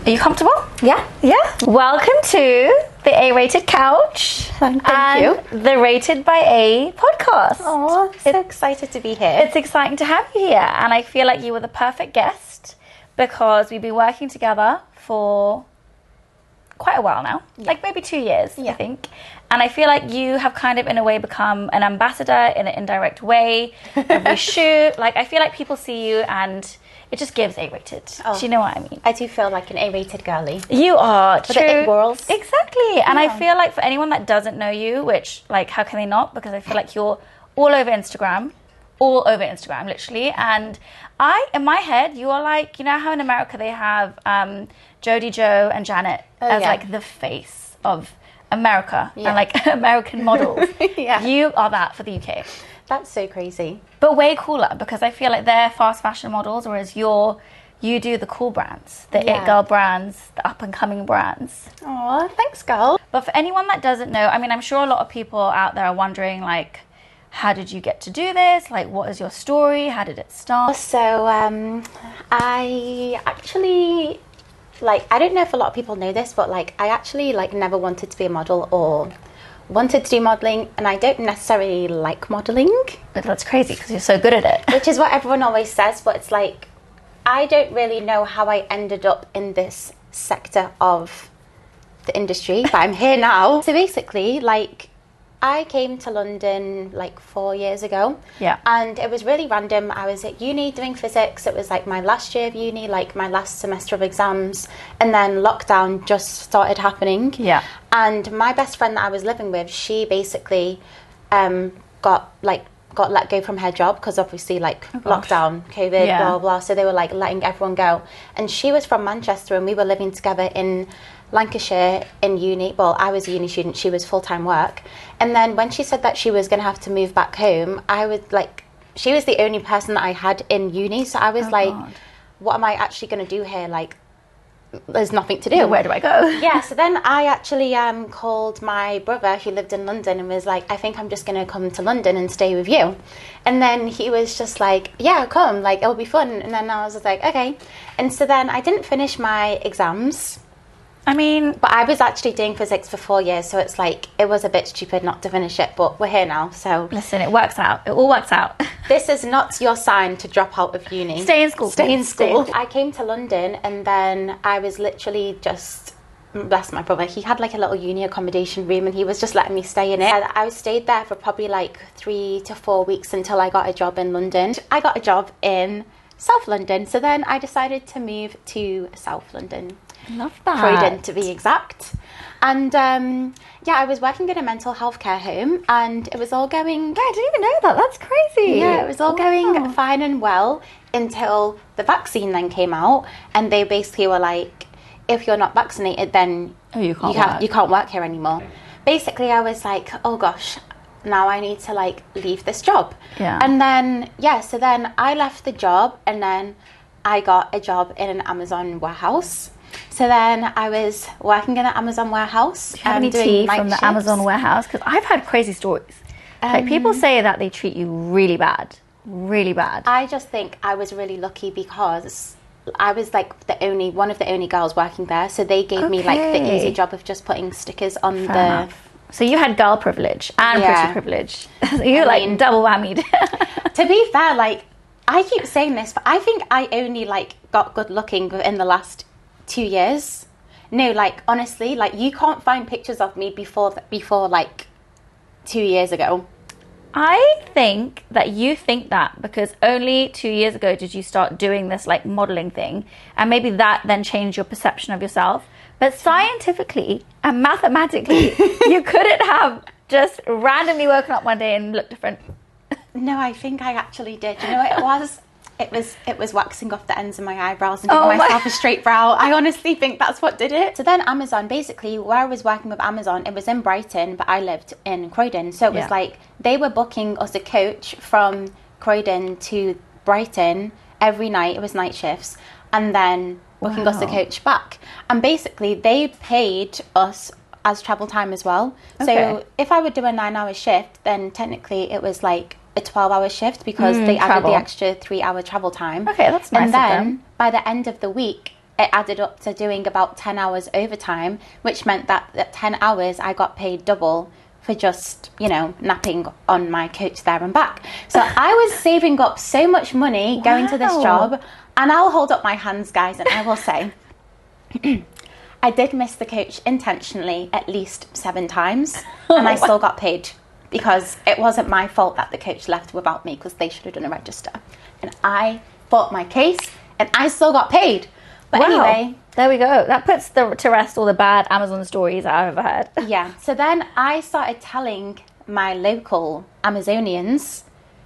Are you comfortable? Yeah. Welcome to the A-Rated Couch. Thank you. The Rated by A podcast. Oh, so excited to be here. It's exciting to have you here, and I feel like you were the perfect guest because we've been working together for quite a while now, like maybe 2 years, I think. And I feel like you have kind of, in a way, become an ambassador in an indirect way. Every shoot, like I feel like people see you and it just gives A-rated. Do you know what I mean? I do feel like an A-rated girly. You are, For the it world. Exactly. And I feel like for anyone that doesn't know you, which, like, how can they not? Because I feel like you're all over Instagram, literally. And in my head, you are like, you know how in America they have Jodie, Joe, and Janet as like the face of America and like American models. You are that for the UK. That's so crazy. But way cooler, because I feel like they're fast fashion models, whereas you do the cool brands, the it girl brands, the up and coming brands. Oh, thanks, girl. But for anyone that doesn't know, I mean, I'm sure a lot of people out there are wondering, like, how did you get to do this? Like, what is your story? How did it start? So, I actually, like, I don't know if a lot of people know this, but like, I actually like never wanted to be a model or wanted to do modelling, and I don't necessarily like modelling. That's crazy because you're so good at it. Which is what everyone always says, but it's like, I don't really know how I ended up in this sector of the industry, but I'm here now. So basically, like, I came to London like 4 years ago. Yeah. And it was really random. I was at uni doing physics. It was like my last year of uni, like my last semester of exams. And then lockdown just started happening. Yeah. And my best friend that I was living with, she basically got let go from her job because obviously like lockdown, COVID, blah, blah. So they were like letting everyone go. And she was from Manchester and we were living together in Lancashire in uni. Well, I was a uni student, she was full-time work. And then when she said that she was going to have to move back home, I was like, she was the only person that I had in uni. So I was what am I actually going to do here? Like, there's nothing to do. Where do I go? Yeah, so then I actually called my brother who lived in London and was like, I think I'm just going to come to London and stay with you. And then he was just like, yeah, come, like, it'll be fun. And then I was just like, okay. And so then I didn't finish my exams. I mean, but I was actually doing physics for 4 years, so it's like, it was a bit stupid not to finish it, but we're here now, so. Listen, it works out. It all works out. This is not your sign to drop out of uni. Stay in school. Stay in school. I came to London and then I was literally just, bless my brother, he had like a little uni accommodation room and he was just letting me stay in it. I stayed there for probably like 3 to 4 weeks until I got a job in London. I got a job in South London, so then I decided to move to South London. Love that. Croydon, to be exact. And I was working in a mental health care home and it was all going... Yeah, I didn't even know that. That's crazy. Yeah, it was all going fine and well until the vaccine then came out and they basically were like, if you're not vaccinated, then you can't work here anymore. Basically, I was like, oh gosh, now I need to like leave this job. Yeah. And then, so then I left the job and then I got a job in an Amazon warehouse. So then I was working in an Amazon warehouse. Do you have any tea from the Amazon warehouse? Because I've had crazy stories. Like people say that they treat you really bad. Really bad. I just think I was really lucky because I was like one of the only girls working there. So they gave me like the easy job of just putting stickers on So you had girl privilege and pretty privilege. You like double whammied. To be fair, like I keep saying this, but I think I only like got good looking in the last 2 years. No, like honestly, like you can't find pictures of me before like 2 years ago. I think that you think that because only 2 years ago did you start doing this like modeling thing, and maybe that then changed your perception of yourself. But scientifically and mathematically, you couldn't have just randomly woken up one day and looked different. No, I think I actually did. You know what it was? It was waxing off the ends of my eyebrows and giving myself a straight brow. I honestly think that's what did it. So then Amazon, basically, where I was working with Amazon, it was in Brighton, but I lived in Croydon. So it was like they were booking us a coach from Croydon to Brighton every night. It was night shifts. And then booking us a coach back. And basically, they paid us as travel time as well. So if I would do a 9-hour shift, then technically it was like a 12-hour shift because they added the extra 3-hour travel time. Okay, that's nice. And then by the end of the week, it added up to doing about 10 hours overtime, which meant that at 10 hours I got paid double for just, you know, napping on my coach there and back. So I was saving up so much money going to this job, and I'll hold up my hands, guys, and I will say I did miss the coach intentionally at least 7 times, and I still got paid, because it wasn't my fault that the coach left without me, because they should have done a register. And I fought my case, and I still got paid. But anyway, there we go. That puts to rest all the bad Amazon stories I've ever heard. Yeah. So then I started telling my local Amazonians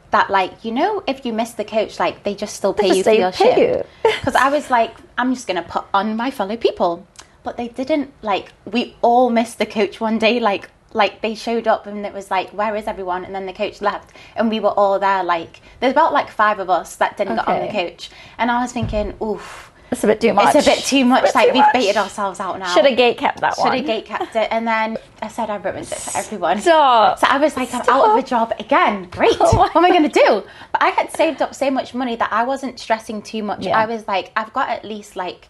that, like, you know, if you miss the coach, like, they just still pay you for your shift. Because I was like, I'm just going to put on my fellow people. But they didn't. Like, we all missed the coach one day. Like they showed up and it was like, where is everyone? And then the coach left and we were all there. Like, there's about like 5 of us that didn't get on the coach. And I was thinking, oof. It's a bit too much. It's a bit too much. Like, we've baited ourselves out now. Should have gate kept that one. Should have gate kept it. And then I said I ruined it for everyone. Stop. So I was like, I'm out of a job again. Great. What am I going to do? But I had saved up so much money that I wasn't stressing too much. I was like, I've got at least like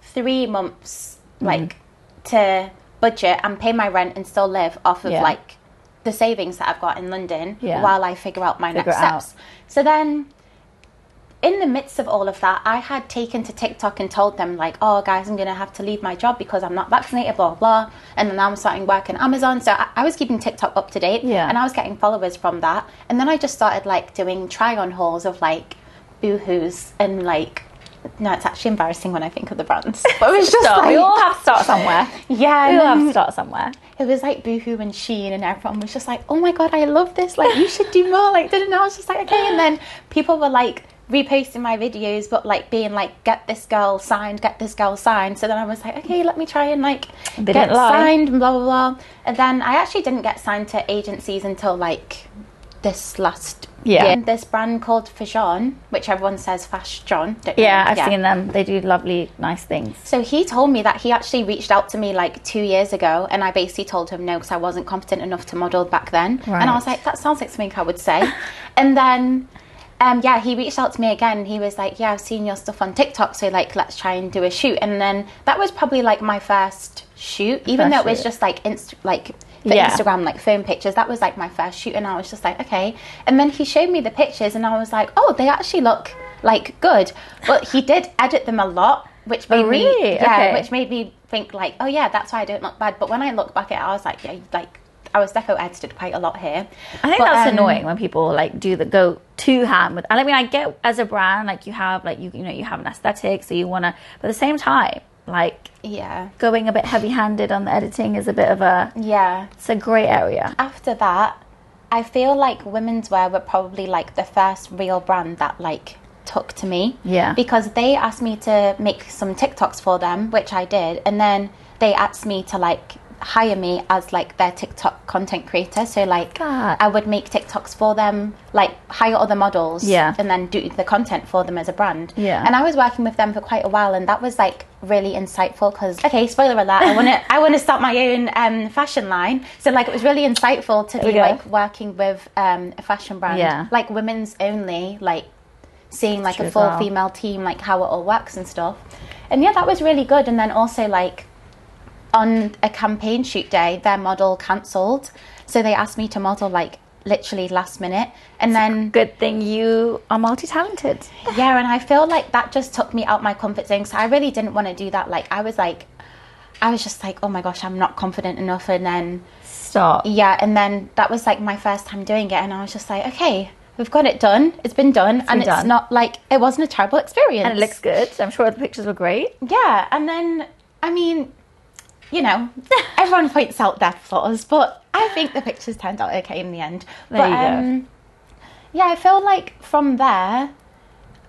3 months like to budget and pay my rent and still live off of like the savings that I've got in London while I figure out my next steps. So then, in the midst of all of that, I had taken to TikTok and told them, like, oh, guys, I'm going to have to leave my job because I'm not vaccinated, blah, blah. And then I'm starting work on Amazon. So I was keeping TikTok up to date. And I was getting followers from that. And then I just started, like, doing try-on hauls of, like, Boohoo's and, like, no, it's actually embarrassing when I think of the brands. But it was just like, we all have to start somewhere. Yeah. We all have to start somewhere. It was like Boohoo and Shein, and everyone was just like, oh my God, I love this. Like, you should do more. Like, didn't know. I was just like, okay. And then people were like, reposting my videos, but like being like, get this girl signed. So then I was like, okay, let me try and like get signed and blah blah blah. And then I actually didn't get signed to agencies until like this last year. This brand called Fashion, which everyone says Fashion. I've seen them. They do lovely, nice things. So he told me that he actually reached out to me like 2 years ago, and I basically told him no because I wasn't competent enough to model back then. And I was like, that sounds like something I would say. And then he reached out to me again. He was like, yeah, I've seen your stuff on TikTok, so like, let's try and do a shoot. And then that was probably like my first shoot, even though it was just like Instagram, like phone pictures. That was like my first shoot, and I was just like, okay. And then he showed me the pictures, and I was like, oh, they actually look like good. But he did edit them a lot, which made which made me think like, oh yeah, that's why I don't look bad. But when I look back at it, I was like, yeah, like, I was definitely edited quite a lot here. I think that's annoying when people like go too ham with. And I mean, I get as a brand, like you have like you know you have an aesthetic, so you want to. But at the same time, like going a bit heavy-handed on the editing is a bit of a It's a grey area. After that, I feel like women's wear were probably like the first real brand that like took to me. Because they asked me to make some TikToks for them, which I did, and then they asked me to like hire me as like their TikTok content creator. So like I would make TikToks for them, like hire other models and then do the content for them as a brand. And I was working with them for quite a while, and that was like really insightful because spoiler alert, I want to start my own fashion line. So like it was really insightful to be like working with a fashion brand like women's only, like seeing like a full female team, like how it all works and stuff. And that was really good. And then also like on a campaign shoot day, their model cancelled, so they asked me to model like literally last minute. And then good thing you are multi-talented. And I feel like that just took me out my comfort zone, so I really didn't want to do that. Like I was just like, oh my gosh, I'm not confident enough. And then and then that was like my first time doing it, and I was just like, okay, we've got it done. It's been done. It's not like, it wasn't a terrible experience. And it looks good. I'm sure the pictures were great. And then, I mean, you know, everyone points out their flaws, but I think the pictures turned out okay in the end. There you go. I feel like from there,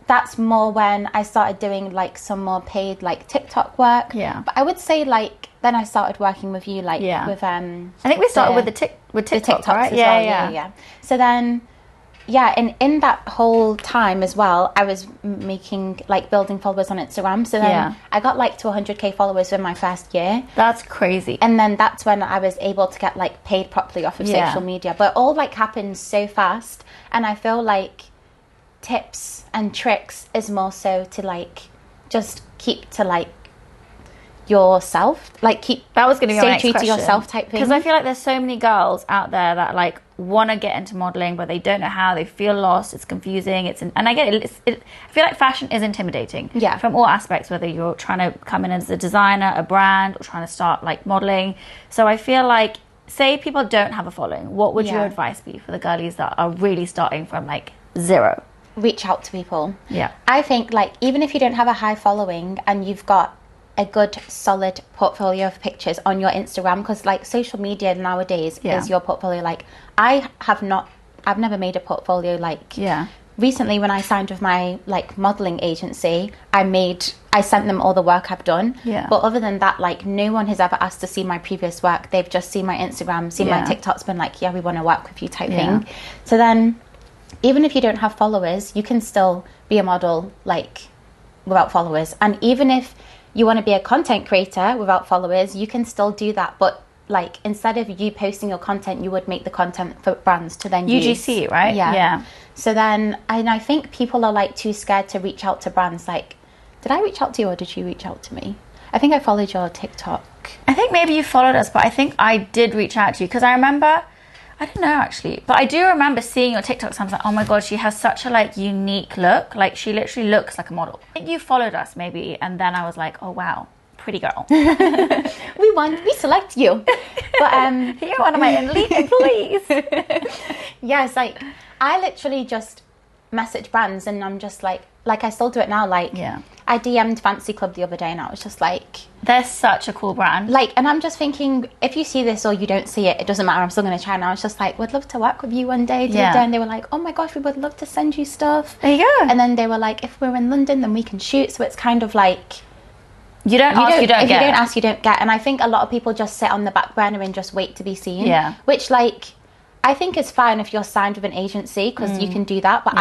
that's more when I started doing like some more paid like TikTok work. But I would say like then I started working with you like with I think we started with TikTok, right? As well. So then and in that whole time as well, I was making like building followers on Instagram. So then I got like to 100k followers in my first year. That's crazy. And then that's when I was able to get like paid properly off of social media. But it all like happened so fast, and I feel like tips and tricks is more so to like just keep to like yourself, like keep that was going to be stay my next true question. to yourself type thing. Because I feel like there's so many girls out there that like want to get into modeling, but they don't know how. They feel lost. It's confusing. And I get it. I feel like fashion is intimidating. Yeah. From all aspects, whether you're trying to come in as a designer, a brand, or trying to start like modeling. So I feel like, say people don't have a following, what would your advice be for the girlies that are really starting from like zero? Reach out to people. Yeah. I think like even if you don't have a high following and you've got a good solid portfolio of pictures on your Instagram, because like social media nowadays is your portfolio. Like I've never made a portfolio. Like recently when I signed with my like modeling agency, I sent them all the work I've done. But other than that, like no one has ever asked to see my previous work. They've just seen my Instagram, seen my TikToks, been like, yeah, we want to work with you type thing. So then even if you don't have followers, you can still be a model like without followers. And even if you want to be a content creator without followers, you can still do that. But like instead of you posting your content, you would make the content for brands to then use. UGC, right? Yeah. So then, and I think people are like too scared to reach out to brands. Like, did I reach out to you or did you reach out to me? I think I followed your TikTok. I think maybe you followed us, but I think I did reach out to you because I remember, I don't know actually, but I do remember seeing your TikToks and I was like, oh my God, she has such a like unique look. Like she literally looks like a model. I think you followed us maybe, and then I was like, oh wow, pretty girl. we select you. But you're one of my elite employees. Yeah, it's like I literally just message brands and I'm just like I still do it now. Like I DM'd Fancy Club the other day and I was just like, they're such a cool brand. Like, and I'm just thinking, if you see this or you don't see it, it doesn't matter. I'm still going to try. And I was just like, would love to work with you one day. And they were like, oh my gosh, we would love to send you stuff. There you go. And then they were like, if we're in London, then we can shoot. So it's kind of like, you don't ask, you don't get. If you don't ask, you don't get. And I think a lot of people just sit on the back burner and just wait to be seen. Yeah. Which like, I think is fine if you're signed with an agency because you can do that. But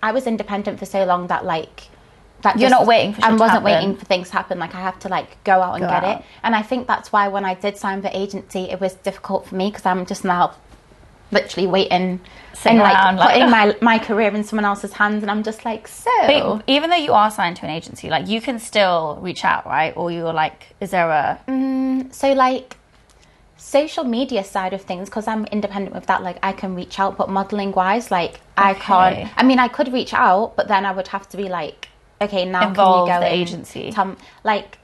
I was independent for so long that like, you're not waiting for shit to happen. I wasn't waiting for things to happen. Like I have to like go out and get it. And I think that's why when I did sign the agency, it was difficult for me because I'm just now literally waiting and like putting my career in someone else's hands. And I'm just like, so. But even though you are signed to an agency, like you can still reach out, right? Or you're like, is there a... So like social media side of things, because I'm independent with that, like I can reach out, but modeling wise, like I can't. I mean, I could reach out, but then I would have to be like, okay, now involve can you go the agency. Like,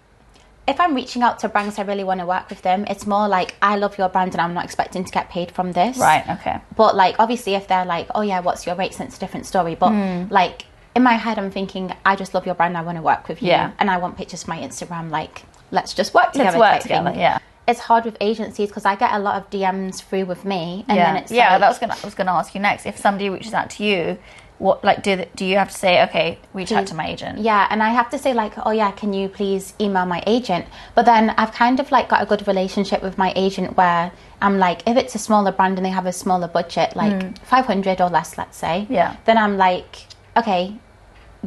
if I'm reaching out to brands, I really want to work with them. It's more like, I love your brand and I'm not expecting to get paid from this. Right, okay. But like, obviously, if they're like, oh yeah, what's your rate? It's a different story. But like, in my head, I'm thinking, I just love your brand. I want to work with you. Yeah. And I want pictures for my Instagram. Like, let's just work together. Let's work together, yeah. It's hard with agencies because I get a lot of DMs through with me. And then it's I was gonna ask you next. If somebody reaches out to you, what like do you have to say, okay, reach out to my agent? Yeah, and I have to say like, oh yeah, can you please email my agent? But then I've kind of like got a good relationship with my agent where I'm like, if it's a smaller brand and they have a smaller budget, like 500 or less, let's say, then I'm like, okay,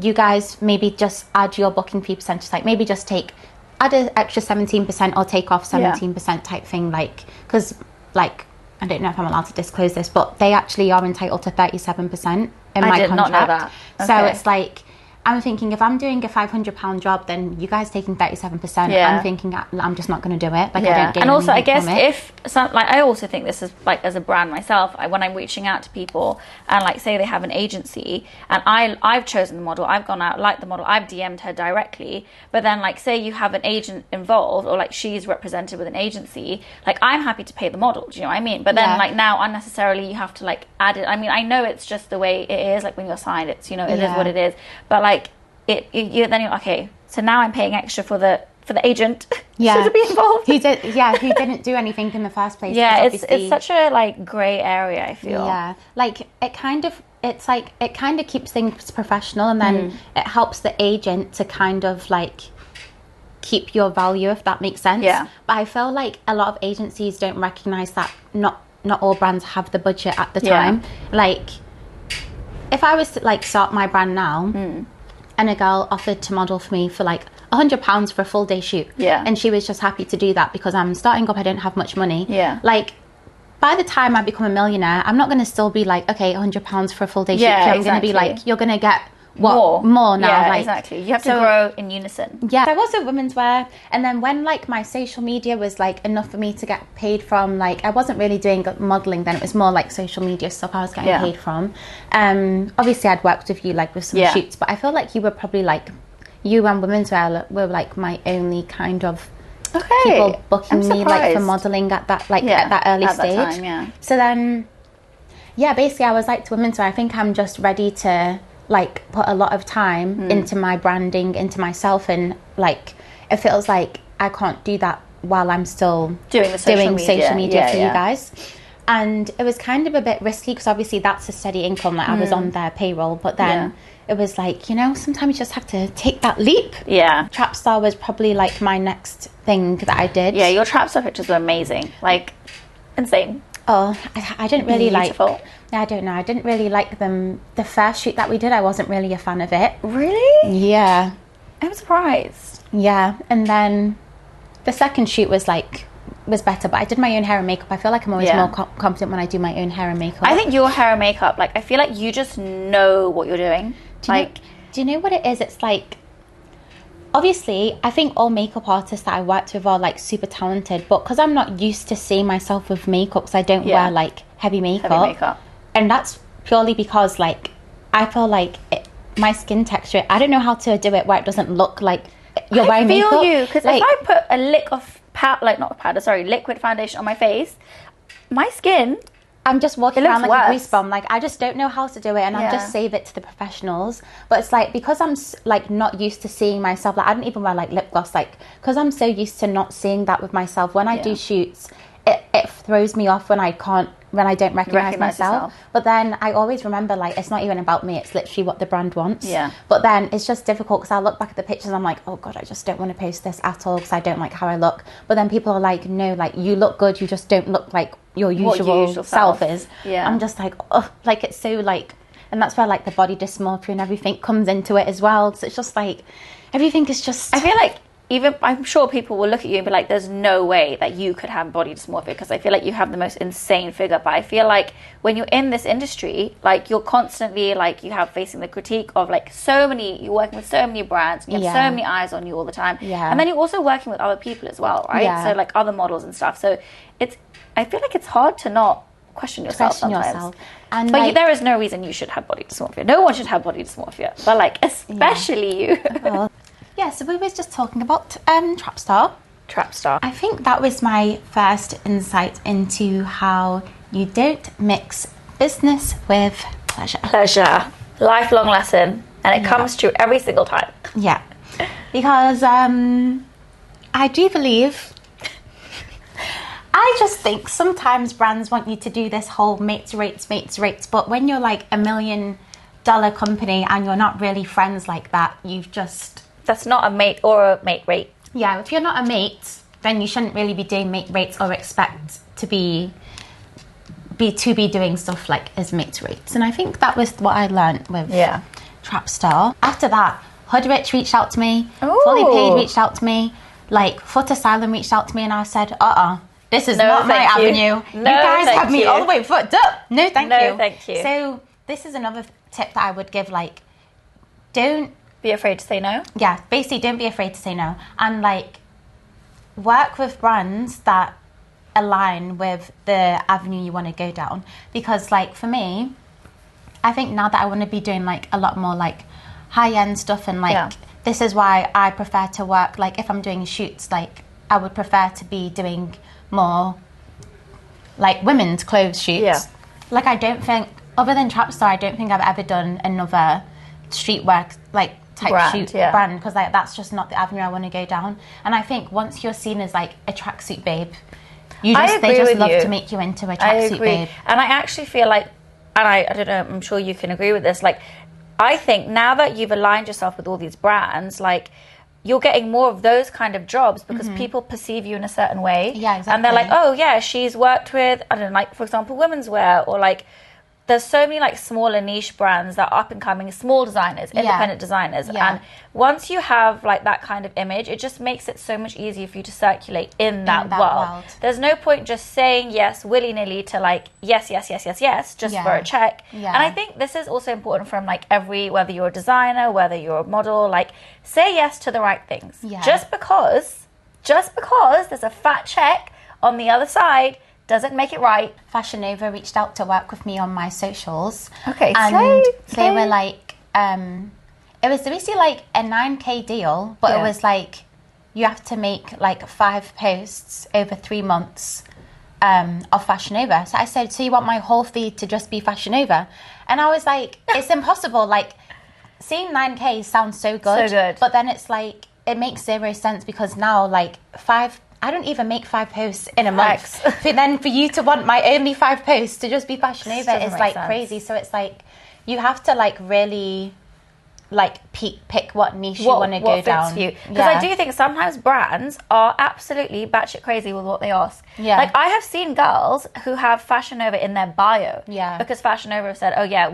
you guys maybe just add your booking fee percentage, like maybe just add an extra 17% or take off 17% type thing, like, because like, I don't know if I'm allowed to disclose this, but they actually are entitled to 37% in my contract. I did not know that. Okay. So it's like, I'm thinking if I'm doing a £500 job, then you guys taking 37%. I'm thinking I'm just not going to do it. Like I don't gain and also I anything guess I also think this is like as a brand myself. When I'm reaching out to people and like say they have an agency and I've chosen the model, I've gone out like the model, I've DM'd her directly. But then like say you have an agent involved or like she's represented with an agency, like I'm happy to pay the model. Do you know what I mean? But then like now unnecessarily you have to like add it. I mean I know it's just the way it is. Like when you're signed, it's it is what it is. But like then you're okay, so now I'm paying extra for the agent to be involved. Who didn't do anything in the first place. It's such a like grey area, I feel. Like it kind of keeps things professional, and then it helps the agent to kind of like keep your value, if that makes sense. But I feel like a lot of agencies don't recognize that not all brands have the budget at the time. Like if I was to like start my brand now and a girl offered to model for me for like £100 for a full day shoot, and she was just happy to do that because I'm starting up, I don't have much money, like by the time I become a millionaire, I'm not going to still be like, okay, £100 for a full day shoot. I'm going to be like, you're going to get more now. Yeah, like, exactly. You have to grow in unison. Yeah, I was at women's wear, and then when like my social media was like enough for me to get paid from, like I wasn't really doing modeling then, it was more like social media stuff I was getting paid from. Obviously I'd worked with you like with some shoots, but I feel like you were probably like, you and women's wear were like my only kind of people booking me like for modeling at that at that early stage. That time, So then basically I was like to women's wear, I think I'm just ready to like put a lot of time into my branding, into myself, and like it feels like I can't do that while I'm still doing social media for you guys. And it was kind of a bit risky because obviously that's a steady income, like I was on their payroll, but then it was like, you know, sometimes you just have to take that leap. Trap Star was probably like my next thing that I did. Your Trap Star pictures were amazing, like insane. Oh, I didn't really like. I don't know. I didn't really like them. The first shoot that we did, I wasn't really a fan of it. Really? Yeah. I'm surprised. Yeah, and then the second shoot was better, but I did my own hair and makeup. I feel like I'm always more confident when I do my own hair and makeup. I think your hair and makeup, like I feel like you just know what you're doing. Do you know what it is? It's like, obviously, I think all makeup artists that I worked with are like super talented, but because I'm not used to seeing myself with makeup, because I don't wear like heavy makeup. And that's purely because like I feel like my skin texture, I don't know how to do it where it doesn't look like you're wearing makeup. I feel you, because like, if I put a lick of liquid foundation on my face, my skin, I'm just walking around like a grease bomb. Like I just don't know how to do it, and I just save it to the professionals. But it's like, because I'm like not used to seeing myself, like I don't even wear like lip gloss, like because I'm so used to not seeing that with myself. When I do shoots, it throws me off when I don't recognize myself. But then I always remember, like, it's not even about me, it's literally what the brand wants. But then it's just difficult because I look back at the pictures and I'm like, oh god, I just don't want to post this at all because I don't like how I look. But then people are like, no, like you look good, you just don't look like your usual self is. I'm just like, oh, like it's so like, and that's where like the body dysmorphia and everything comes into it as well. So it's just like everything is just, I feel like, even I'm sure people will look at you and be like, there's no way that you could have body dysmorphia, because I feel like you have the most insane figure. But I feel like when you're in this industry, like you're constantly like, you have facing the critique of like you're working with so many brands, and you have so many eyes on you all the time, and then you're also working with other people as well, right? So like other models and stuff. So I feel like it's hard to not question yourself sometimes. And but like, there is no reason you should have body dysmorphia. No one should have body dysmorphia, but like especially you. Yeah, so we were just talking about Trap Star. I think that was my first insight into how you don't mix business with pleasure. Lifelong lesson, and it comes true every single time. Yeah, because I do believe, I just think sometimes brands want you to do this whole mates rates, but when you're like $1 million company and you're not really friends like that, you've just... That's not a mate or a mate rate. Yeah, if you're not a mate, then you shouldn't really be doing mate rates or expect to be doing stuff like as mate rates. And I think that was what I learned with Trap Star. After that, Hood Rich reached out to me, Fully Paid reached out to me, like Foot Asylum reached out to me, and I said, this is not my avenue. You guys have me all the way foot up. No, thank you. No, thank you. So this is another tip that I would give, like, don't be afraid to say no. Yeah, basically don't be afraid to say no, and like work with brands that align with the avenue you want to go down. Because like for me, I think now that I want to be doing like a lot more like high-end stuff, and like this is why I prefer to work, like if I'm doing shoots, like I would prefer to be doing more like women's clothes shoots. Like I don't think, other than Trap Star, I don't think I've ever done another streetwear like type brand, because like that's just not the avenue I want to go down. And I think once you're seen as like a tracksuit babe, they just love to make you into a tracksuit babe. And I actually feel like, and I don't know, I'm sure you can agree with this, like I think now that you've aligned yourself with all these brands, like you're getting more of those kind of jobs because people perceive you in a certain way. Yeah, exactly. And they're like, oh yeah, she's worked with, I don't know, like for example, women's wear, or like there's so many like smaller niche brands that are up and coming, small designers, independent designers. And once you have like that kind of image, it just makes it so much easier for you to circulate in that world. There's no point just saying yes willy-nilly to like yes, just for a check. And I think this is also important from like whether you're a designer, whether you're a model, like say yes to the right things. Just because there's a fat check on the other side doesn't make it right. Fashion Nova reached out to work with me on my socials. Okay, and they were like, it was basically like a 9K deal, but it was like, you have to make like 5 posts over 3 months of Fashion Nova. So I said, so you want my whole feed to just be Fashion Nova? And I was like, it's impossible. Like, seeing 9K sounds so good. But then it's like, it makes 0 sense because now like I don't even make 5 posts in a month. Then for you to want my only 5 posts to just be Fashion Nova is like crazy. So it's like, you have to like really like pick what niche you want to go down. Because I do think sometimes brands are absolutely batshit crazy with what they ask. Like I have seen girls who have Fashion Nova in their bio. Because Fashion Nova have said, oh yeah,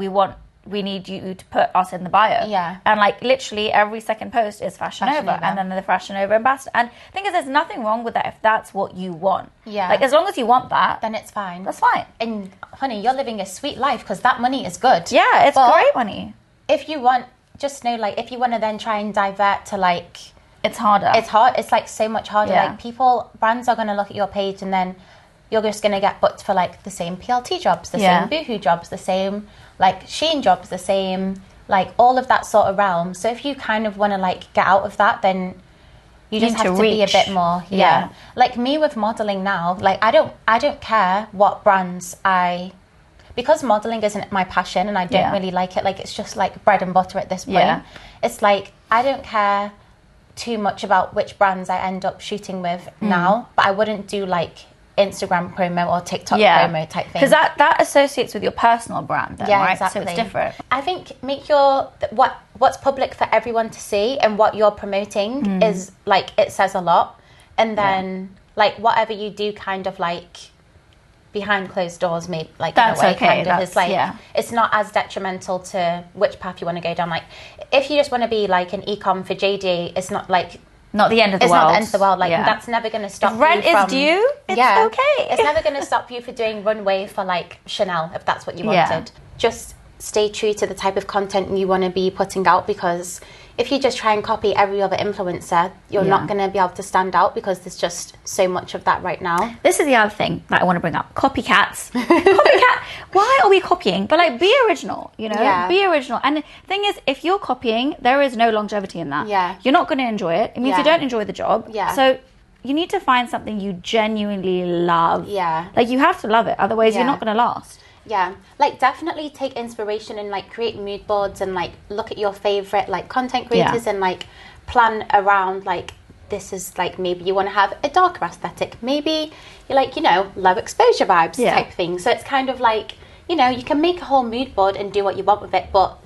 we need you to put us in the bio. And like literally every second post is Fashion Nova. And then the Fashion Nova ambassador. And the thing is, there's nothing wrong with that if that's what you want. Like as long as you want that, then it's fine. That's fine. And honey, you're living a sweet life because that money is good. Yeah, it's great money. If you want, just know like if you want to then try and divert to like, it's harder. It's hard. It's like so much harder. Like brands are going to look at your page and then you're just going to get booked for like the same PLT jobs, the same Boohoo jobs, the same like Shein jobs, the same, like all of that sort of realm. So if you kind of want to like get out of that, then you just have to be a bit more. Like me with modeling now, like I don't care what brands because modeling isn't my passion and I don't really like it. Like it's just like bread and butter at this point. It's like, I don't care too much about which brands I end up shooting with now, but I wouldn't do like Instagram promo or TikTok promo type thing. Because that associates with your personal brand then, right? Exactly. So it's different. I think make what's public for everyone to see and what you're promoting is like, it says a lot. And then like whatever you do kind of like behind closed doors, maybe like that's in a way, okay. kind of is like it's not as detrimental to which path you want to go down. Like if you just want to be like an e-com for JD, it's not like not the end of the world. It's not the end of the world. Like that's never going to stop if rent you from... is due, it's okay. It's never going to stop you for doing runway for like Chanel, if that's what you wanted. Just stay true to the type of content you want to be putting out, because if you just try and copy every other influencer, you're not going to be able to stand out, because there's just so much of that right now. This is the other thing that I want to bring up. Copycats. Why are we copying? But like, be original, you know? Be original. And the thing is, if you're copying, there is no longevity in that. You're not going to enjoy it. It means you don't enjoy the job. So you need to find something you genuinely love. Like, you have to love it. Otherwise, you're not going to last. Like definitely take inspiration and like create mood boards and like look at your favorite like content creators and like plan around like, this is like, maybe you want to have a darker aesthetic, maybe you like, you know, low exposure vibes type thing. So it's kind of like, you know, you can make a whole mood board and do what you want with it, but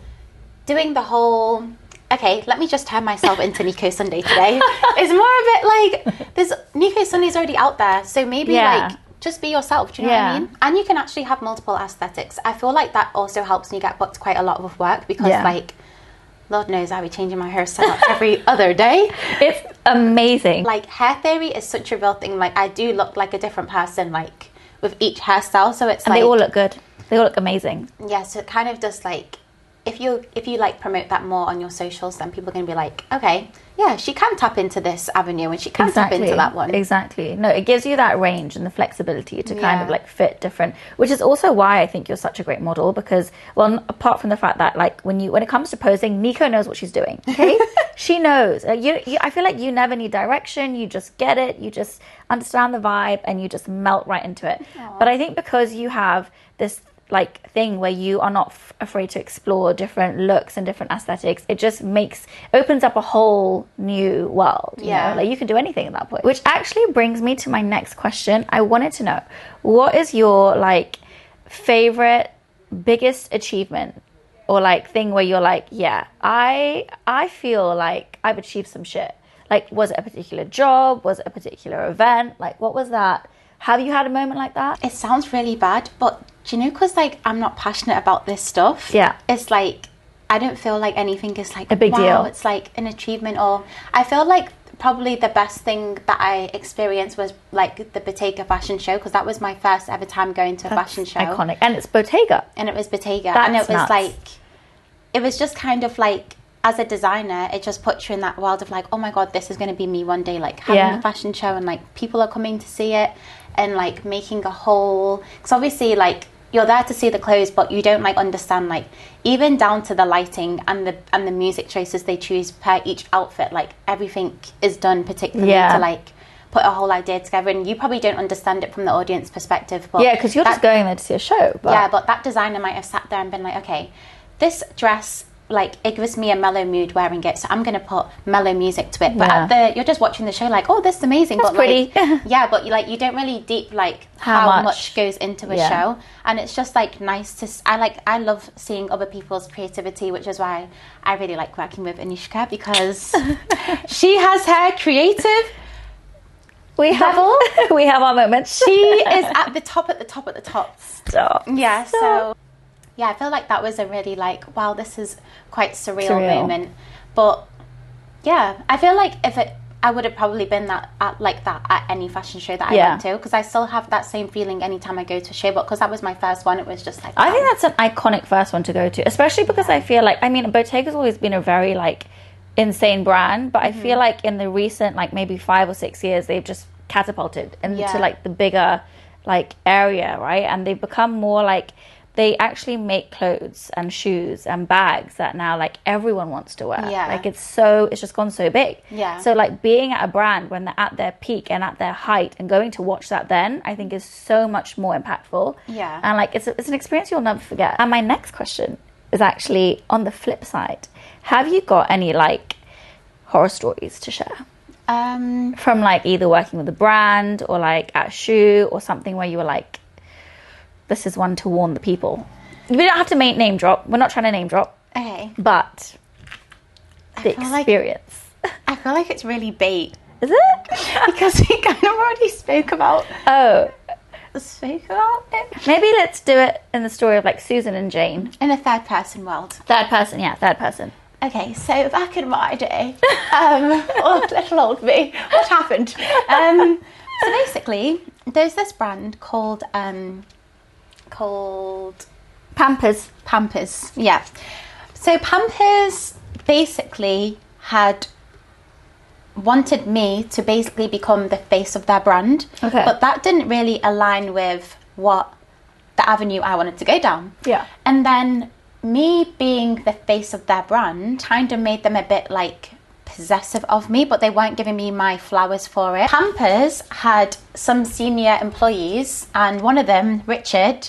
doing the whole, okay, let me just turn myself into Niko Sundai today, is more of it like, there's Niko Sundai's already out there, so maybe like just be yourself, do you know what I mean? And you can actually have multiple aesthetics. I feel like that also helps me get booked quite a lot with work, because like, Lord knows I'll be changing my hairstyle every other day. It's amazing. Like, hair theory is such a real thing. Like, I do look like a different person, like, with each hairstyle. So it's and they all look good. They all look amazing. Yeah, so it kind of does like, if you like promote that more on your socials, then people are going to be like, okay, yeah, she can tap into this avenue and she can tap into that one. Exactly. No, it gives you that range and the flexibility to kind of like fit different, which is also why I think you're such a great model, because, well, apart from the fact that like when it comes to posing, Niko knows what she's doing. Okay, she knows. I feel like you never need direction. You just get it. You just understand the vibe and you just melt right into it. Aww. But I think because you have this like thing where you are not afraid to explore different looks and different aesthetics, it just opens up a whole new world, you know? Like, you can do anything at that point, which actually brings me to my next question. I wanted to know, what is your like favorite biggest achievement or like thing where you're like, yeah, I feel like I've achieved some shit? Like, was it a particular job? Was it a particular event? Like, what was that? Have you had a moment like that? It sounds really bad, but do you know, because like I'm not passionate about this stuff. Yeah. It's like I don't feel like anything is like a big deal. It's like an achievement. Or I feel like probably the best thing that I experienced was like the Bottega fashion show, because that was my first ever time going to a fashion show. Iconic. And it's Bottega. And it was Bottega. That's and it was nuts. like, it was just kind of like, as a designer, it just puts you in that world of like, oh my God, this is going to be me one day, like having a fashion show and like people are coming to see it and like making a whole, because obviously like you're there to see the clothes, but you don't like understand like even down to the lighting and the music choices they choose per each outfit, like everything is done particularly to like put a whole idea together, and you probably don't understand it from the audience perspective, but because you're just going there to see a show. But that designer might have sat there and been like, okay, this dress, like it gives me a mellow mood wearing it, so I'm going to put mellow music to it. But at you're just watching the show like, oh, this is amazing. That's but pretty. Like, but you don't really deep like how much goes into a show, and it's just like nice to. I love seeing other people's creativity, which is why I really like working with Anishka, because she has her creative. We have our moments. She is at the top. Stop. Yeah. So. Yeah, I feel like that was a really like, wow, this is quite surreal moment. But yeah, I feel like I would have probably been that at any fashion show that I went to, because I still have that same feeling anytime I go to a show. But because that was my first one, it was just like, wow. I think that's an iconic first one to go to, especially because I feel like, I mean, Bottega's always been a very like insane brand, but I feel like in the recent like maybe 5 or 6 years, they've just catapulted into like the bigger like area, right? And they've become more like, they actually make clothes and shoes and bags that now like everyone wants to wear. Like it's just gone so big. So like being at a brand when they're at their peak and at their height and going to watch that then, I think is so much more impactful. And like it's an experience you'll never forget. And my next question is actually on the flip side. Have you got any like horror stories to share? From like either working with a brand or like at a shoot or something where you were like, this is one to warn the people. We don't have to name drop. We're not trying to name drop. Okay. But the experience. I feel like it's really bait. Is it? Because we kind of already spoke about it. Maybe let's do it in the story of like Susan and Jane. In a third person world. Third person. Okay, so back in my day, little old me, what happened? So basically, there's this brand called Pampers. Yeah. So Pampers basically had wanted me to basically become the face of their brand. Okay. But that didn't really align with what the avenue I wanted to go down. Yeah. And then me being the face of their brand kind of made them a bit like possessive of me, but they weren't giving me my flowers for it. Pampers had some senior employees, and one of them, Richard,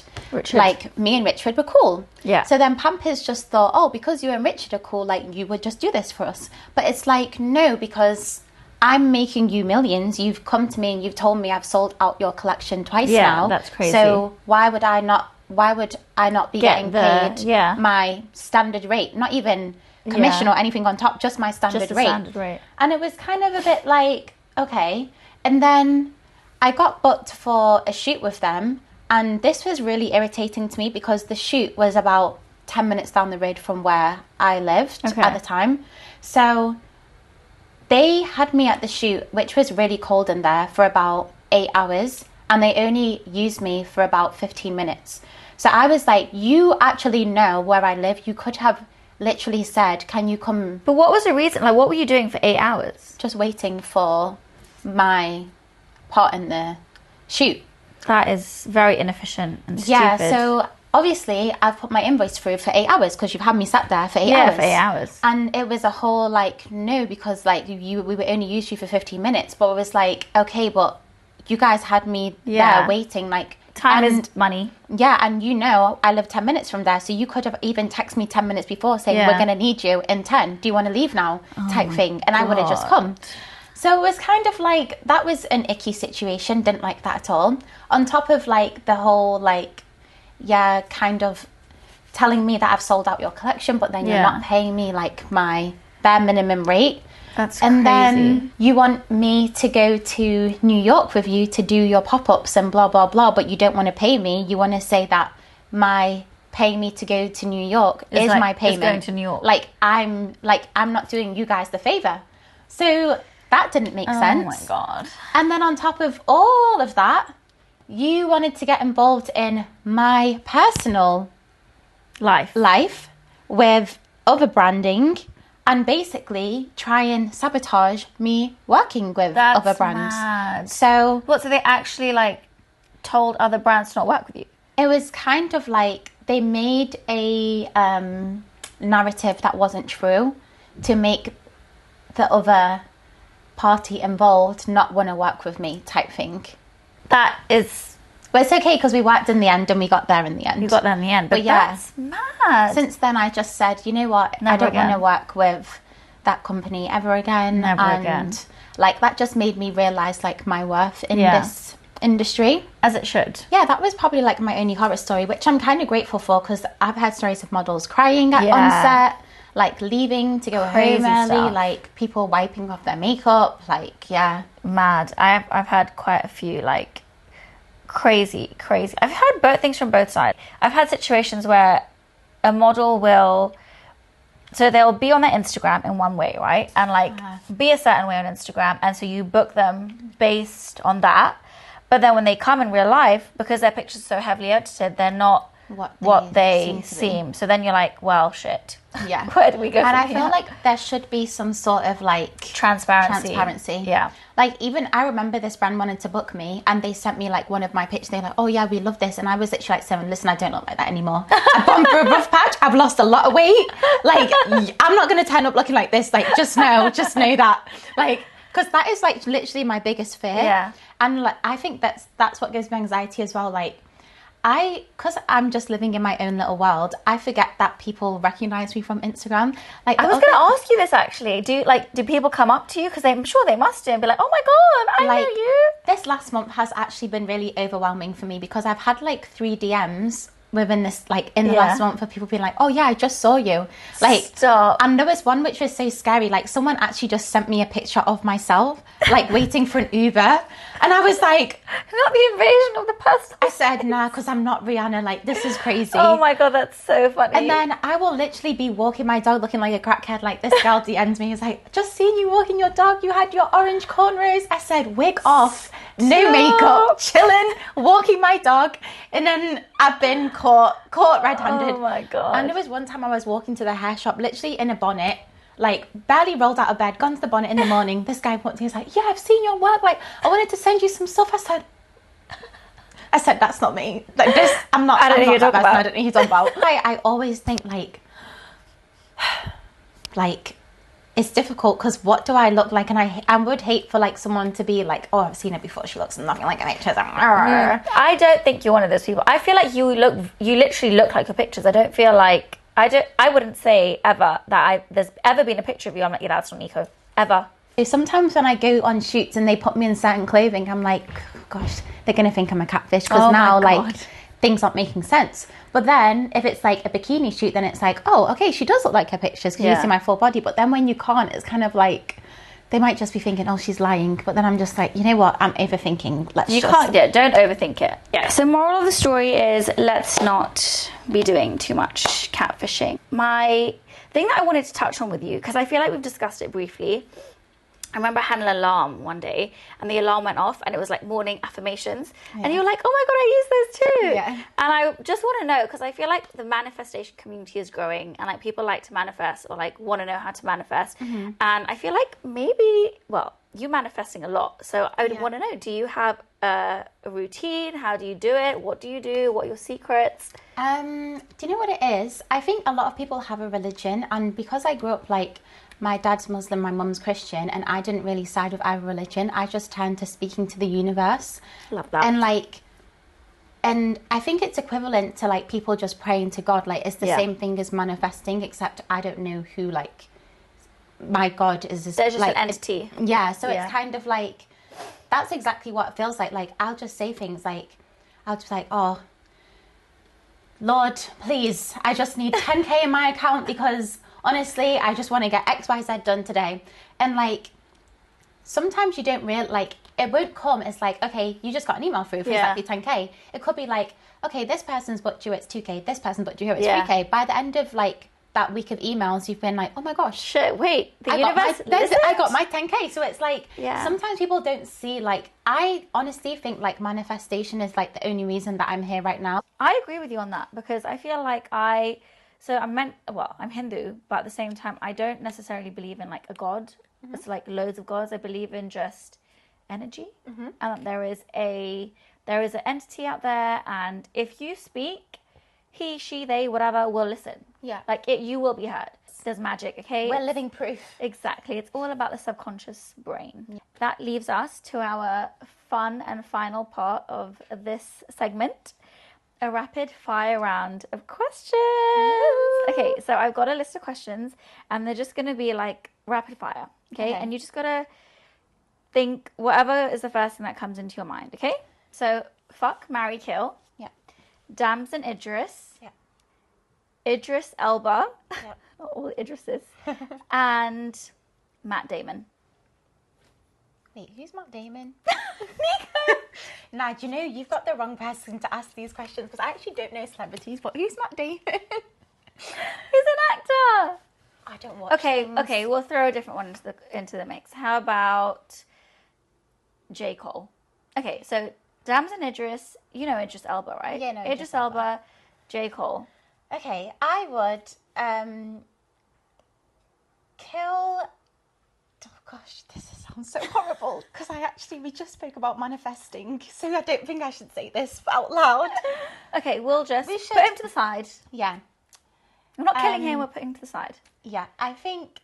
like me and Richard were cool. Yeah. So then Pampers just thought, oh, because you and Richard are cool, like you would just do this for us. But it's like, no, because I'm making you millions. You've come to me and you've told me I've sold out your collection twice now. Yeah, that's crazy. So why would I not be getting paid my standard rate? Not even commission or anything on top, just my standard rate. And it was kind of a bit like, okay. And then I got booked for a shoot with them, and this was really irritating to me because the shoot was about 10 minutes down the road from where I lived at the time. So they had me at the shoot, which was really cold in there, for about 8 hours, and they only used me for about 15 minutes. So I was like, you actually know where I live. You could have literally said, can you come? But what was the reason? Like, what were you doing for 8 hours? Just waiting for my part in the shoot. That is very inefficient and stupid. Yeah, so obviously I've put my invoice through for 8 hours because you've had me sat there for 8 hours. Yeah, for 8 hours. And it was a whole like, no, because like we would only use you for 15 minutes. But it was like, okay, but you guys had me there waiting, like, time is money. Yeah, and you know I live 10 minutes from there, so you could have even texted me 10 minutes before saying we're going to need you in 10. Do you want to leave now? Type thing. And I would have just come. So it was kind of like, that was an icky situation. Didn't like that at all. On top of like the whole like, kind of telling me that I've sold out your collection, but then you're not paying me like my bare minimum rate. That's and crazy. Then you want me to go to New York with you to do your pop-ups and blah, blah, blah, but you don't want to pay me. You want to say that my paying me to go to New York is like, my payment. It's going to New York. I'm not doing you guys the favor. So that didn't make sense. Oh my God. And then on top of all of that, you wanted to get involved in my personal life with other branding and basically try and sabotage me working with other brands. Mad. So So they actually like told other brands to not work with you? it was kind of like they made a narrative that wasn't true to make the other party involved not want to work with me type thing. That is... But it's okay because we worked in the end and we got there in the end. You got there in the end. But yeah. That's mad. Since then, I just said, you know what? Never I don't again. want to work with that company ever again. Never and, again. Like, that just made me realise, like, my worth in this industry. As it should. Yeah, that was probably, like, my only horror story, which I'm kind of grateful for because I've had stories of models crying on set, like, leaving to go Crazy home early, stuff. like, people wiping off their makeup, like, yeah. Mad. I've had quite a few, like, crazy. I've heard both things from both sides. I've had situations where a model will... So they'll be on their Instagram in one way, right? And like be a certain way on Instagram. And so you book them based on that. But then when they come in real life, because their pictures are so heavily edited, they're not what they seem. So then you're like, well, shit. Yeah. Where do we go? And I feel like there should be some sort of like transparency. Yeah. Like even I remember this brand wanted to book me and they sent me like one of my pictures. They're like, oh yeah, we love this. And I was literally like, Seven, listen, I don't look like that anymore. I've gone through a rough patch. I've lost a lot of weight. Like I'm not going to turn up looking like this. Like just know that. Like, because that is like literally my biggest fear. Yeah. And like, I think that's what gives me anxiety as well. Like, because I'm just living in my own little world, I forget that people recognize me from Instagram. Like I was going to ask you this actually. Do people come up to you? Because I'm sure they must do and be like, oh my God, I know you. This last month has actually been really overwhelming for me because I've had like 3 DMs within this, like in the last month of people being like, oh yeah, I just saw you. Like, stop. And there was one which was so scary. Like someone actually just sent me a picture of myself, like waiting for an Uber. And I was like, not the invasion of the person. I said, nah, because I'm not Rihanna. Like, this is crazy. Oh my God, that's so funny. And then I will literally be walking my dog looking like a crackhead. Like, this girl DMs me. Is like, just seen you walking your dog. You had your orange cornrows. I said, wig off, no makeup, chilling, walking my dog. And then I've been caught red-handed. Oh my God. And there was one time I was walking to the hair shop, literally in a bonnet. Like, barely rolled out of bed, gone to the bonnet in the morning. This guy walked in, he's like, yeah, I've seen your work. Like, I wanted to send you some stuff. I said, that's not me. Like, this, I'm not. I don't know who you're talking about. I don't know who you're talking about. I always think, like, it's difficult because what do I look like? And I would hate for, like, someone to be like, oh, I've seen her before. She looks nothing like an actress. I don't think you're one of those people. I feel like you literally look like your pictures. I don't feel like... I wouldn't say ever that there's ever been a picture of you. I'm like, yeah, that's not Niko. Ever. Sometimes when I go on shoots and they put me in certain clothing, I'm like, gosh, they're going to think I'm a catfish because now, like, things aren't making sense. But then if it's like a bikini shoot, then it's like, oh, okay, she does look like her pictures because you see my full body. But then when you can't, it's kind of like... They might just be thinking, oh, she's lying. But then I'm just like, you know what? I'm overthinking. Don't overthink it. Yeah. So moral of the story is let's not be doing too much catfishing. My thing that I wanted to touch on with you, because I feel like we've discussed it briefly. I remember I had an alarm one day and the alarm went off and it was like morning affirmations. And you were like, oh my God, I use those too. Yeah. And I just want to know, because I feel like the manifestation community is growing and like people like to manifest or like want to know how to manifest. Mm-hmm. And I feel like you're manifesting a lot. So I would want to know, do you have a routine? How do you do it? What do you do? What are your secrets? Do you know what it is? I think a lot of people have a religion, and because I grew up like... My dad's Muslim, my mum's Christian, and I didn't really side with either religion. I just turned to speaking to the universe. Love that. And I think it's equivalent to like people just praying to God. Like it's the same thing as manifesting, except I don't know who like my God is. There's just like an entity. It's kind of like that's exactly what it feels like. Like I'll just say things like I'll just be like, oh, Lord, please, I just need 10K in my account because honestly, I just want to get XYZ done today. And like, sometimes you don't really, like, it won't come as like, okay, you just got an email through for exactly 10k. It could be like, okay, this person's booked you, it's 2k. This person booked you, it's 3k. By the end of like that week of emails, you've been like, oh my gosh, shit, wait, I got my 10k. So it's like, sometimes people don't see, like, I honestly think like manifestation is like the only reason that I'm here right now. I agree with you on that, because I feel like I'm Hindu, but at the same time, I don't necessarily believe in like a god. It's like loads of gods. I believe in just energy, and that there is an entity out there, and if you speak, he, she, they, whatever, will listen. Yeah. Like you will be heard. There's magic, okay? We're living proof. Exactly. It's all about the subconscious brain. Yeah. That leaves us to our fun and final part of this segment, a rapid fire round of questions. Ooh. Okay, so I've got a list of questions, and they're just going to be like rapid fire, okay? And you just got to think whatever is the first thing that comes into your mind, okay? So, fuck, marry, kill. Yeah. Damson Idris. Yeah. Idris Elba. Yeah. All the Idrises. And Matt Damon. Wait, who's Matt Damon? Niko! Nah, do you know, you've got the wrong person to ask these questions, because I actually don't know celebrities, but who's Matt Damon? He's an actor. I don't watch things. Okay, we'll throw a different one into the mix. How about J. Cole? Okay, so Damson Idris, you know Idris Elba, right? Yeah, no. Idris Elba, J. Cole. Okay, I would kill... Oh gosh, this sounds so horrible, because we just spoke about manifesting, so I don't think I should say this out loud. Okay, we should put him to the side. Yeah. We're not killing him, we're putting him to the side. Yeah, I think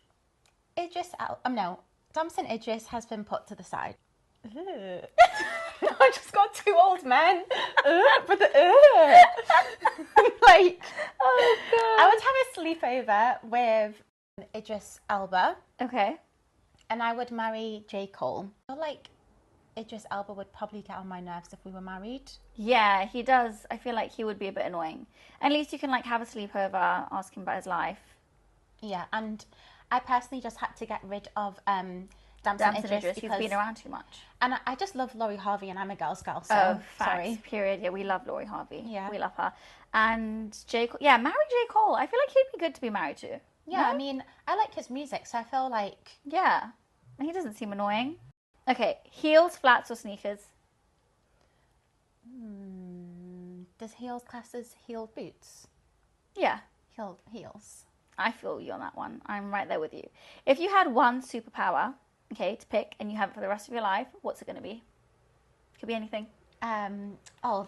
Damson Idris has been put to the side. I just got two old men. Like, oh god. I would have a sleepover with Idris Elba. Okay. And I would marry J. Cole. I feel like Idris Elba would probably get on my nerves if we were married. Yeah, he does. I feel like he would be a bit annoying. At least you can like have a sleepover, ask him about his life. Yeah, and I personally just had to get rid of Damson Idris. He's been around too much. And I just love Laurie Harvey, and I'm a girl's girl, so sorry. Period. Yeah, we love Laurie Harvey. Yeah. We love her. And J. Cole, marry J. Cole. I feel like he'd be good to be married to. Yeah, no? I mean, I like his music, so I feel like... Yeah. He doesn't seem annoying. Okay, heels, flats, or sneakers? Does heels class as heeled boots? Yeah. Heels. I feel you on that one. I'm right there with you. If you had one superpower, okay, to pick, and you have it for the rest of your life, what's it going to be? Could be anything.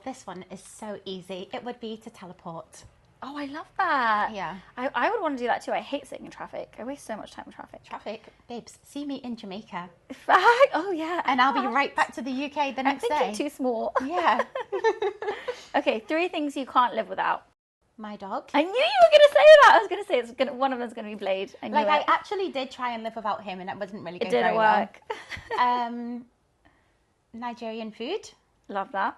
This one is so easy. It would be to teleport. Oh, I love that. Yeah. I would want to do that too. I hate sitting in traffic. I waste so much time in traffic. Babes, see me in Jamaica. Fact. Oh, yeah. And I'll be right back to the UK the next day. I'm thinking too small. Yeah. Okay, 3 things you can't live without. My dog. I knew you were going to say that. I was going to say one of them's going to be Blade. I actually did try and live without him, and it wasn't really going very work. Well. Nigerian food. Love that.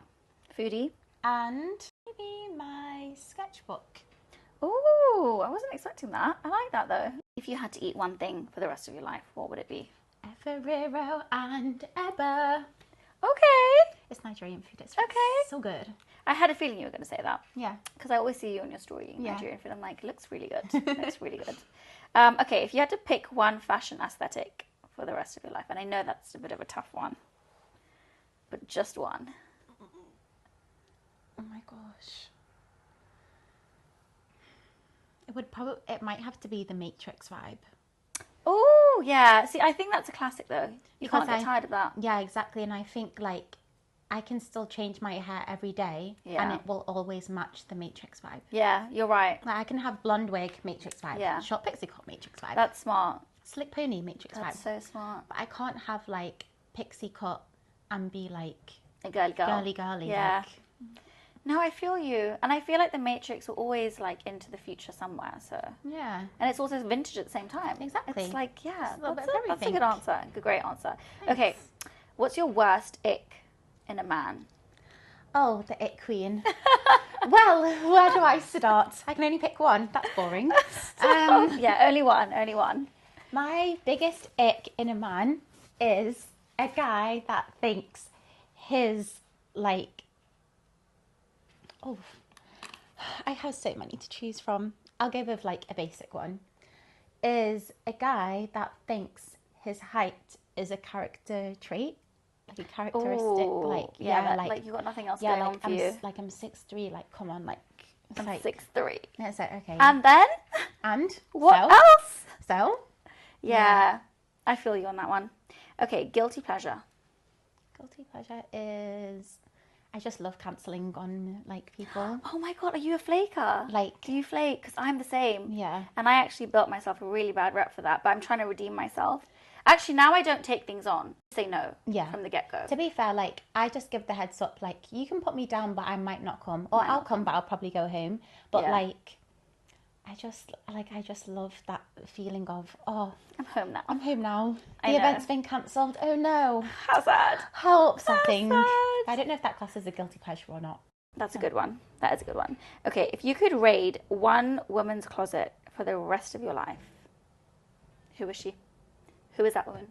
Foodie. And maybe my sketchbook. Ooh, I wasn't expecting that. I like that though. If you had to eat one thing for the rest of your life, what would it be? Ferrero and Eba. Okay. It's Nigerian food. It's so good. I had a feeling you were going to say that. Yeah. Because I always see you on your story eating Nigerian food. I'm like, looks really good. Looks really good. Okay, if you had to pick one fashion aesthetic for the rest of your life, and I know that's a bit of a tough one, but just one. Oh my gosh. It might have to be the Matrix vibe. Oh, yeah. See, I think that's a classic though. You can't get tired of that. Yeah, exactly. And I think like I can still change my hair every day and it will always match the Matrix vibe. Yeah, you're right. Like I can have blonde wig, Matrix vibe. Yeah. Short pixie cut, Matrix vibe. That's smart. Slick pony, Matrix vibe. That's so smart. But I can't have like pixie cut and be like a girly girl. Girly. Yeah. Like, no, I feel you. And I feel like the Matrix will always like into the future somewhere. So yeah. And it's also vintage at the same time. Exactly. It's like, yeah, that's a good answer. Great answer. Thanks. Okay. What's your worst ick in a man? Oh, the ick queen. Well, where do I start? I can only pick one. That's boring. Yeah, only one. My biggest ick in a man is A guy that thinks his, like... Oh, I have so many to choose from. I'll go with, like, a basic one. Is a guy that thinks his height is a character trait. Like a characteristic, Ooh, like... like you've got nothing else going on for you. Like, I'm 6'3", like, come on, like... I'm like, 6'3". It's like, okay. And then? And? What else? So? Yeah, I feel you on that one. Okay, guilty pleasure. Guilty pleasure is... I just love cancelling on, like, people. Oh my God, are you a flaker? Like... Do you flake? Because I'm the same. Yeah. And I actually built myself a really bad rep for that, but I'm trying to redeem myself. Actually, now I don't take things on. Say no from the get-go. To be fair, like, I just give the heads up, like, you can put me down, but I might not come. Or I'll come, but I'll probably go home. But, like, I just love that feeling of, oh... I'm home now. I'm home now. The event's been cancelled. Oh, no. How sad. How upsetting. Sad. I don't know if that class is a guilty pleasure or not. That's a good one. That is a good one. Okay, if you could raid one woman's closet for the rest of your life, who is she? Who is that woman?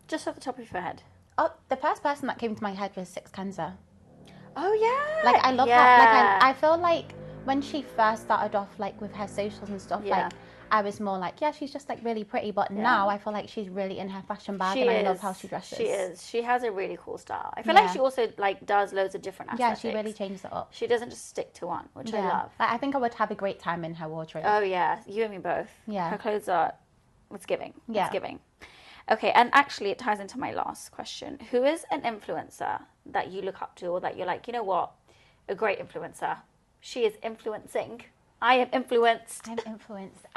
Just off the top of your head. Oh, the first person that came to my head was Six Kenza. Oh, yeah. Like, I love her. Like, I feel like when she first started off, like, with her socials and stuff, like, I was more like, yeah, she's just, like, really pretty. But now I feel like she's really in her fashion bag, and I love how she dresses. She is. She has a really cool style. I feel like she also, like, does loads of different aesthetics. Yeah, she really changes it up. She doesn't just stick to one, which I love. Like, I think I would have a great time in her wardrobe. Oh, yeah. You and me both. Yeah. Her clothes are... It's giving. Yeah. It's giving. Okay, and actually it ties into my last question. Who is an influencer that you look up to, or that you're like, you know what, a great influencer? She is influencing. I am influenced. I'm influenced.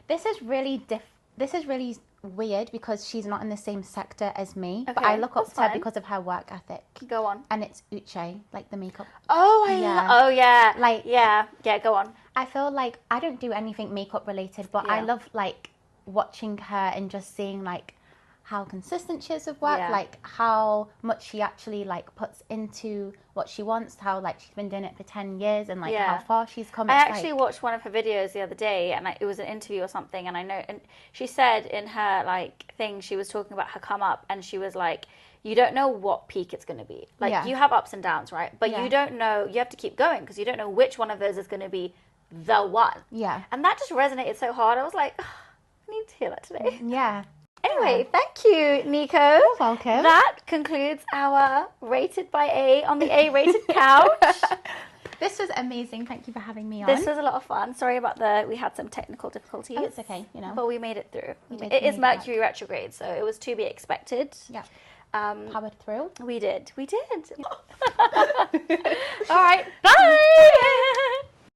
This is really weird because she's not in the same sector as me. Okay, but I look up to her because of her work ethic. Go on. And it's Uche, like the makeup. Oh, yeah. Like, yeah, go on. I feel like I don't do anything makeup related, but I love, like, watching her and just seeing, like, how consistent she is with work, like how much she actually, like, puts into what she wants, how, like, she's been doing it for 10 years and, like, how far she's come. I actually watched one of her videos the other day, and it was an interview or something, and and she said in her, like, thing, she was talking about her come up, and she was like, you don't know what peak it's going to be. Like, you have ups and downs, right? But you don't know, you have to keep going, because you don't know which one of those is going to be the one. Yeah. And that just resonated so hard. I was like, oh, I need to hear that today. Yeah. Anyway, thank you, Niko. You're welcome. That concludes our Rated by A on the A-rated couch. This was amazing. Thank you for having me on. This was a lot of fun. Sorry about we had some technical difficulties. Oh, it's okay, you know. But we made it through. It is Mercury retrograde, so it was to be expected. Yeah. Powered through. We did. All right, bye.